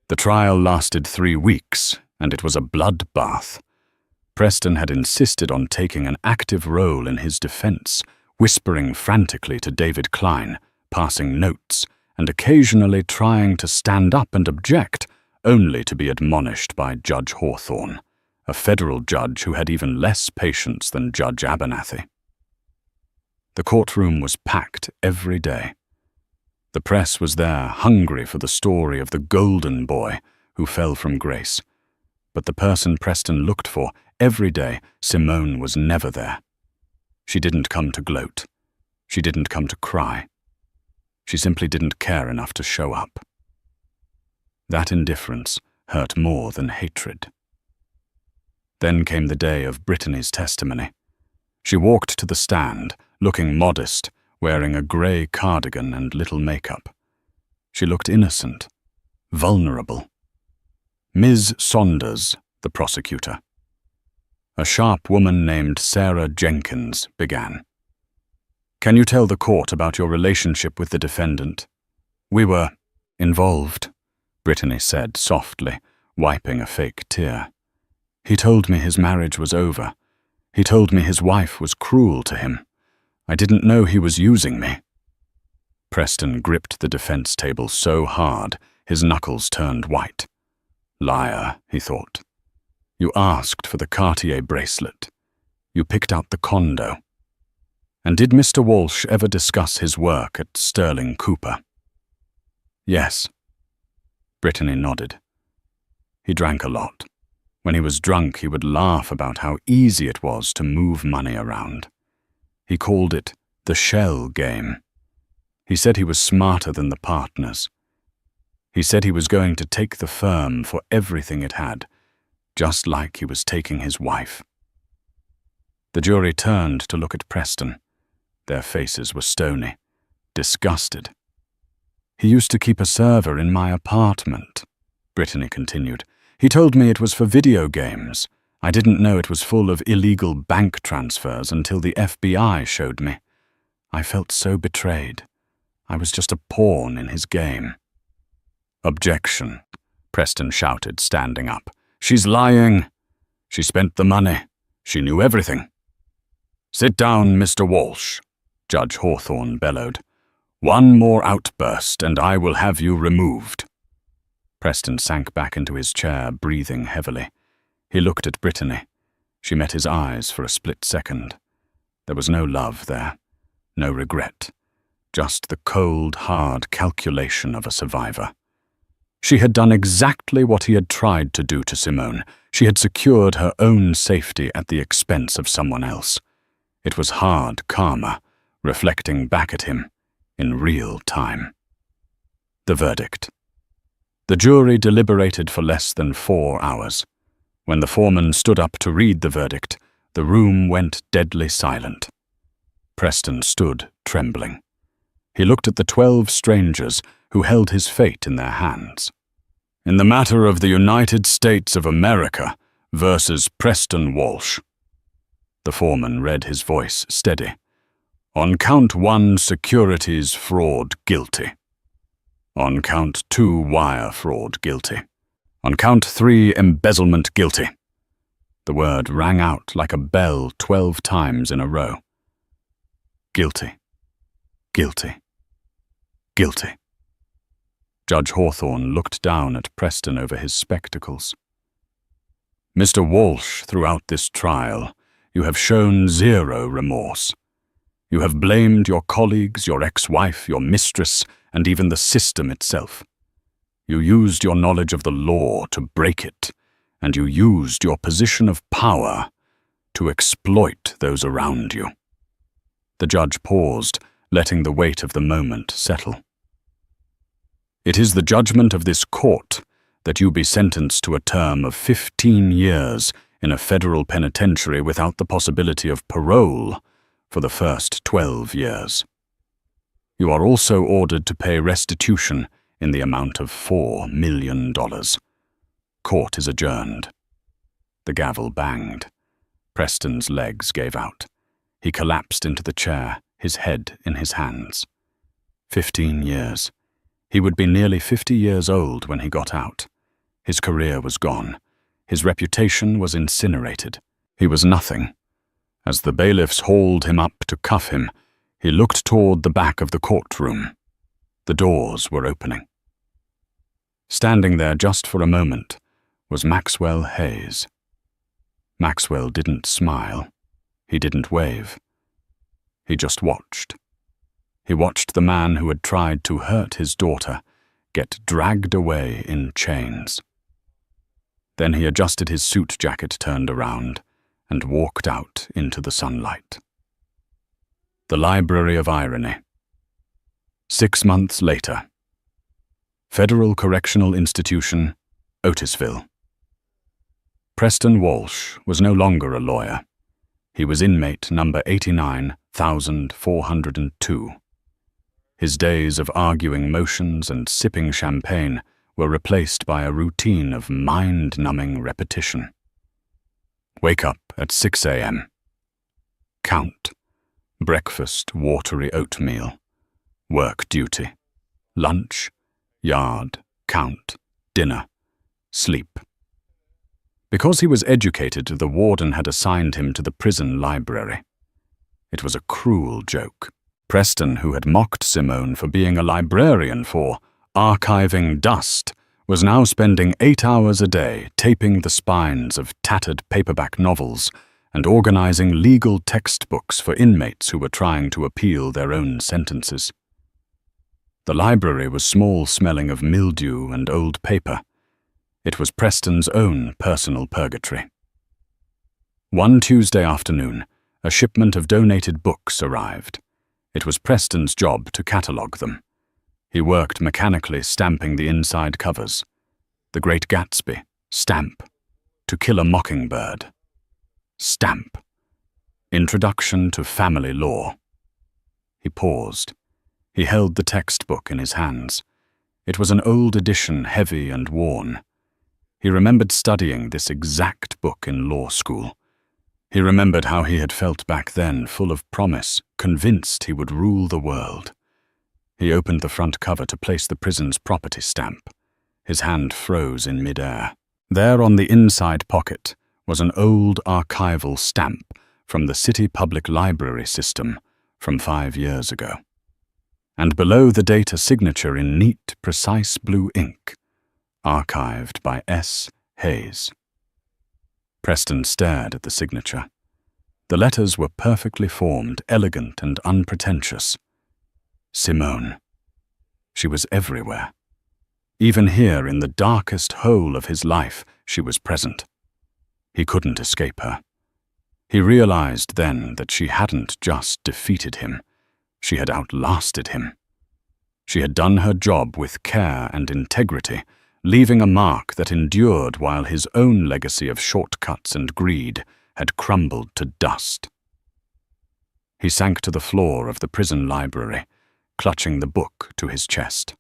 S1: The trial lasted 3 weeks, and it was a bloodbath. Preston had insisted on taking an active role in his defense, whispering frantically to David Klein, passing notes, and occasionally trying to stand up and object, only to be admonished by Judge Hawthorne, a federal judge who had even less patience than Judge Abernathy. The courtroom was packed every day. The press was there, hungry for the story of the golden boy who fell from grace. But the person Preston looked for every day, Simone was never there. She didn't come to gloat. She didn't come to cry. She simply didn't care enough to show up. That indifference hurt more than hatred. Then came the day of Brittany's testimony. She walked to the stand, looking modest, wearing a grey cardigan and little makeup. She looked innocent, vulnerable. "Ms. Saunders," the prosecutor. A sharp woman named Sarah Jenkins began. "Can you tell the court about your relationship with the defendant?" "We were involved," Brittany said softly, wiping a fake tear. "He told me his marriage was over. He told me his wife was cruel to him. I didn't know he was using me." Preston gripped the defense table so hard his knuckles turned white. "Liar," he thought. "You asked for the Cartier bracelet. You picked out the condo. And did Mr. Walsh ever discuss his work at Sterling Cooper?" "Yes." Brittany nodded. "He drank a lot. When he was drunk, he would laugh about how easy it was to move money around. He called it the shell game. He said he was smarter than the partners. He said he was going to take the firm for everything it had, just like he was taking his wife." The jury turned to look at Preston. Their faces were stony, disgusted. "He used to keep a server in my apartment," Brittany continued. "He told me it was for video games. I didn't know it was full of illegal bank transfers until the FBI showed me. I felt so betrayed. I was just a pawn in his game." "Objection," Preston shouted, standing up. "She's lying. She spent the money. She knew everything." "Sit down, Mr. Walsh," Judge Hawthorne bellowed. "One more outburst and I will have you removed." Preston sank back into his chair, breathing heavily. He looked at Brittany. She met his eyes for a split second. There was no love there, no regret, just the cold, hard calculation of a survivor. She had done exactly what he had tried to do to Simone. She had secured her own safety at the expense of someone else. It was hard karma, reflecting back at him in real time. The verdict. The jury deliberated for less than 4 hours. When the foreman stood up to read the verdict, the room went deadly silent. Preston stood, trembling. He looked at the 12 strangers who held his fate in their hands. "In the matter of the United States of America versus Preston Walsh." The foreman read, his voice steady. "On count 1, securities fraud, guilty. On count 2, wire fraud, guilty. On count 3, embezzlement, guilty." The word rang out like a bell 12 times in a row. "Guilty. Guilty. Guilty." Judge Hawthorne looked down at Preston over his spectacles. "Mr. Walsh, throughout this trial, you have shown zero remorse. You have blamed your colleagues, your ex-wife, your mistress, and even the system itself. You used your knowledge of the law to break it, and you used your position of power to exploit those around you." The judge paused, letting the weight of the moment settle. "It is the judgment of this court that you be sentenced to a term of 15 years in a federal penitentiary without the possibility of parole for the first 12 years. You are also ordered to pay restitution in the amount of $4 million. Court is adjourned." The gavel banged. Preston's legs gave out. He collapsed into the chair, his head in his hands. 15 years. He would be nearly 50 years old when he got out. His career was gone. His reputation was incinerated. He was nothing. As the bailiffs hauled him up to cuff him, he looked toward the back of the courtroom. The doors were opening. Standing there just for a moment was Maxwell Hayes. Maxwell didn't smile. He didn't wave. He just watched. He watched the man who had tried to hurt his daughter get dragged away in chains. Then he adjusted his suit jacket, turned around, and walked out into the sunlight. The Library of Irony. 6 months later. Federal Correctional Institution, Otisville. Preston Walsh was no longer a lawyer. He was inmate number 89,402. His days of arguing motions and sipping champagne were replaced by a routine of mind-numbing repetition. Wake up at 6 a.m. Count. Breakfast, watery oatmeal. Work duty. Lunch. Yard. Count. Dinner. Sleep. Because he was educated, the warden had assigned him to the prison library. It was a cruel joke. Preston, who had mocked Simone for being a librarian for archiving dust, was now spending 8 hours a day taping the spines of tattered paperback novels and organizing legal textbooks for inmates who were trying to appeal their own sentences. The library was small-smelling of mildew and old paper. It was Preston's own personal purgatory. One Tuesday afternoon, a shipment of donated books arrived. It was Preston's job to catalogue them. He worked mechanically stamping the inside covers. The Great Gatsby, stamp. To Kill a Mockingbird, stamp. Introduction to Family Law. He paused. He held the textbook in his hands. It was an old edition, heavy and worn. He remembered studying this exact book in law school. He remembered how he had felt back then, full of promise, convinced he would rule the world. He opened the front cover to place the prison's property stamp. His hand froze in mid-air. There on the inside pocket was an old archival stamp from the City Public Library system from 5 years ago. And below the date a signature in neat, precise blue ink, archived by S. Hayes. Preston stared at the signature. The letters were perfectly formed, elegant and unpretentious. Simone. She was everywhere. Even here, in the darkest hole of his life, she was present. He couldn't escape her. He realized then that she hadn't just defeated him. She had outlasted him. She had done her job with care and integrity, leaving a mark that endured while his own legacy of shortcuts and greed had crumbled to dust. He sank to the floor of the prison library, clutching the book to his chest.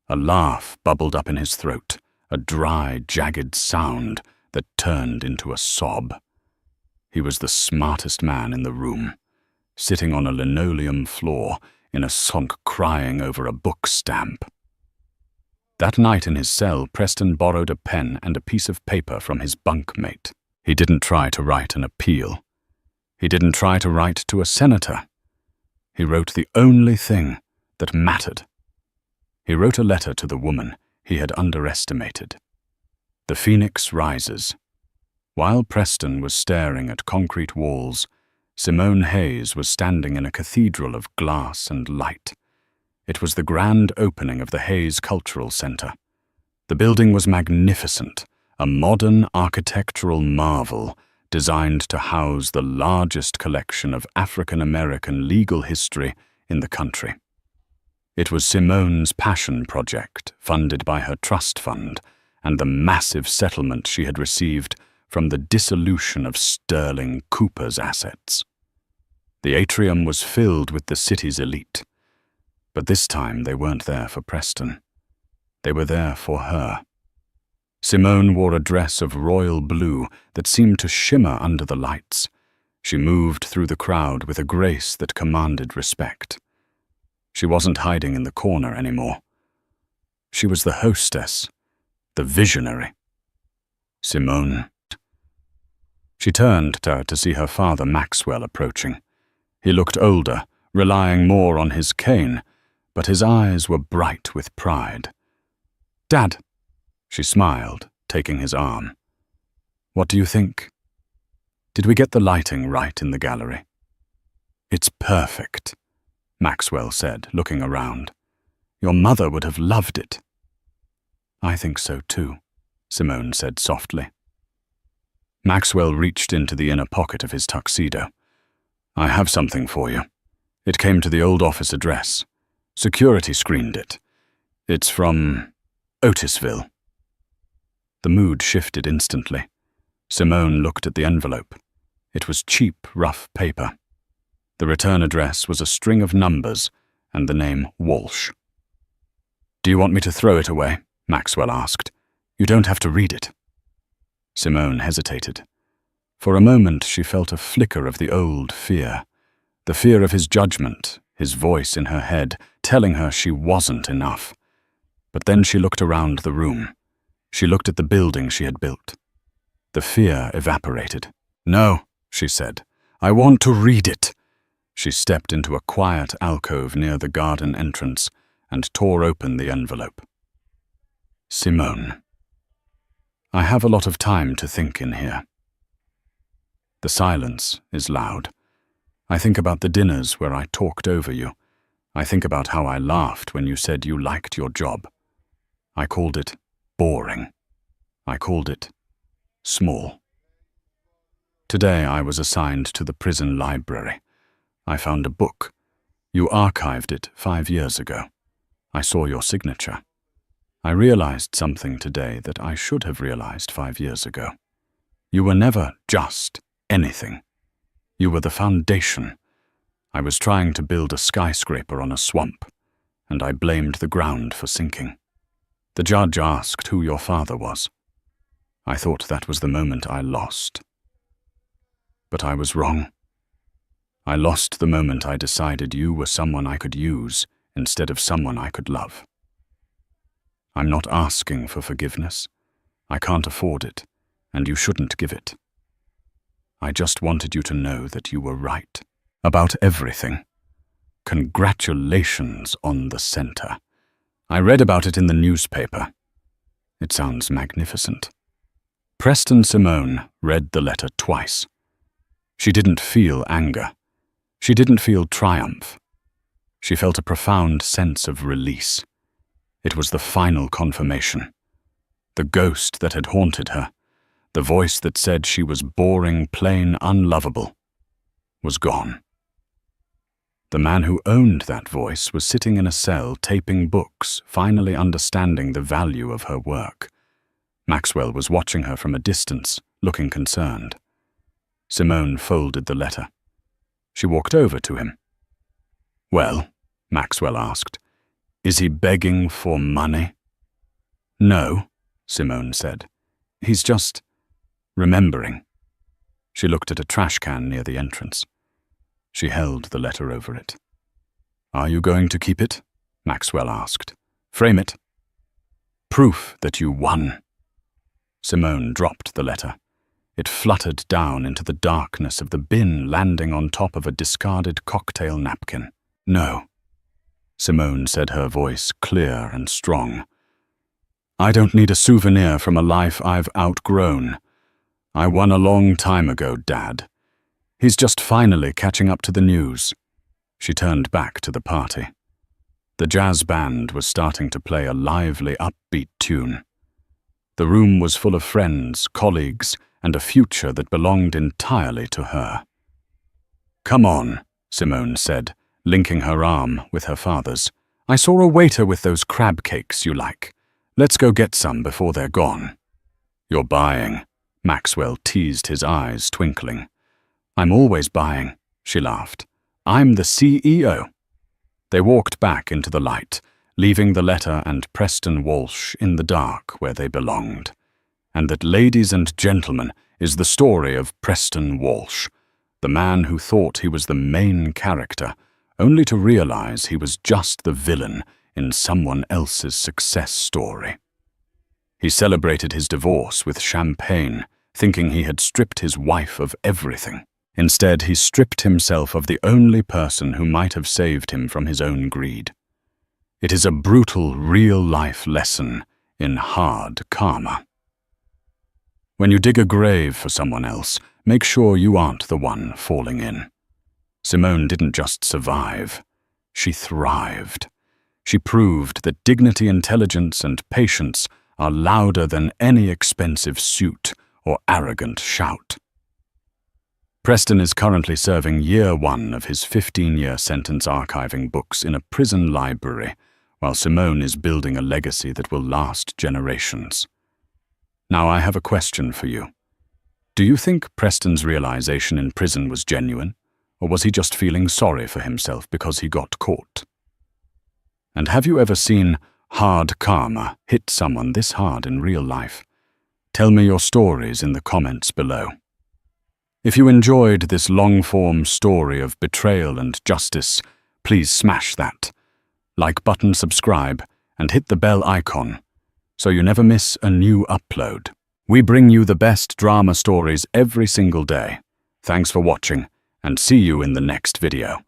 S1: A laugh bubbled up in his throat, a dry, jagged sound that turned into a sob. He was the smartest man in the room, sitting on a linoleum floor in a sunk crying over a book stamp. That night in his cell, Preston borrowed a pen and a piece of paper from his bunkmate. He didn't try to write an appeal. He didn't try to write to a senator. He wrote the only thing that mattered. He wrote a letter to the woman he had underestimated. The phoenix rises. While Preston was staring at concrete walls, Simone Hayes was standing in a cathedral of glass and light. It was the grand opening of the Hayes Cultural Center. The building was magnificent, a modern architectural marvel designed to house the largest collection of African-American legal history in the country. It was Simone's passion project, funded by her trust fund, and the massive settlement she had received from the dissolution of Sterling Cooper's assets. The atrium was filled with the city's elite. But this time they weren't there for Preston. They were there for her. Simone wore a dress of royal blue that seemed to shimmer under the lights. She moved through the crowd with a grace that commanded respect. She wasn't hiding in the corner anymore. She was the hostess, the visionary. Simone. She turned to see her father Maxwell approaching. He looked older, relying more on his cane, but his eyes were bright with pride. "Dad," she smiled, taking his arm. "What do you think? Did we get the lighting right in the gallery?" "It's perfect," Maxwell said, looking around. "Your mother would have loved it." "I think so too," Simone said softly. Maxwell reached into the inner pocket of his tuxedo. "I have something for you. It came to the old office address. Security screened it. It's from Otisville." The mood shifted instantly. Simone looked at the envelope. It was cheap, rough paper. The return address was a string of numbers and the name Walsh. "Do you want me to throw it away?" Maxwell asked. "You don't have to read it." Simone hesitated. For a moment she felt a flicker of the old fear, the fear of his judgment, his voice in her head telling her she wasn't enough. But then she looked around the room. She looked at the building she had built. The fear evaporated. "No," she said. "I want to read it." She stepped into a quiet alcove near the garden entrance and tore open the envelope. Simone. "I have a lot of time to think in here." The silence is loud. I think about the dinners where I talked over you. I think about how I laughed when you said you liked your job. I called it boring. I called it small. Today I was assigned to the prison library. I found a book. You archived it 5 years ago. I saw your signature. I realized something today that I should have realized 5 years ago. You were never just anything. You were the foundation. I was trying to build a skyscraper on a swamp, and I blamed the ground for sinking. The judge asked who your father was. I thought that was the moment I lost. But I was wrong. I lost the moment I decided you were someone I could use instead of someone I could love. I'm not asking for forgiveness. I can't afford it, and you shouldn't give it. I just wanted you to know that you were right about everything. Congratulations on the center. I read about it in the newspaper. It sounds magnificent. Preston Simone read the letter twice. She didn't feel anger. She didn't feel triumph. She felt a profound sense of release. It was the final confirmation. The ghost that had haunted her, the voice that said she was boring, plain, unlovable, was gone. The man who owned that voice was sitting in a cell taping books, finally understanding the value of her work. Maxwell was watching her from a distance, looking concerned. Simone folded the letter. She walked over to him. "Well," Maxwell asked, "is he begging for money?" "No," Simone said. "He's just remembering." She looked at a trash can near the entrance. She held the letter over it. "Are you going to keep it?" Maxwell asked. "Frame it. Proof that you won." Simone dropped the letter. It fluttered down into the darkness of the bin, landing on top of a discarded cocktail napkin. "No," Simone said, her voice clear and strong. "I don't need a souvenir from a life I've outgrown. I won a long time ago, Dad. He's just finally catching up to the news." She turned back to the party. The jazz band was starting to play a lively, upbeat tune. The room was full of friends, colleagues, and a future that belonged entirely to her. "Come on," Simone said, linking her arm with her father's. "I saw a waiter with those crab cakes you like. Let's go get some before they're gone." "You're buying," Maxwell teased, his eyes twinkling. "I'm always buying," she laughed. "I'm the CEO." They walked back into the light, leaving the letter and Preston Walsh in the dark where they belonged. And that, ladies and gentlemen, is the story of Preston Walsh, the man who thought he was the main character, only to realize he was just the villain in someone else's success story. He celebrated his divorce with champagne, thinking he had stripped his wife of everything. Instead, he stripped himself of the only person who might have saved him from his own greed. It is a brutal, real-life lesson in hard karma. When you dig a grave for someone else, make sure you aren't the one falling in. Simone didn't just survive, she thrived. She proved that dignity, intelligence, and patience are louder than any expensive suit or arrogant shout. Preston is currently serving year 1 of his 15-year sentence archiving books in a prison library, while Simone is building a legacy that will last generations. Now I have a question for you. Do you think Preston's realization in prison was genuine, or was he just feeling sorry for himself because he got caught? And have you ever seen hard karma hit someone this hard in real life? Tell me your stories in the comments below. If you enjoyed this long-form story of betrayal and justice, please smash that like button, subscribe, and hit the bell icon so you never miss a new upload. We bring you the best drama stories every single day. Thanks for watching, and see you in the next video.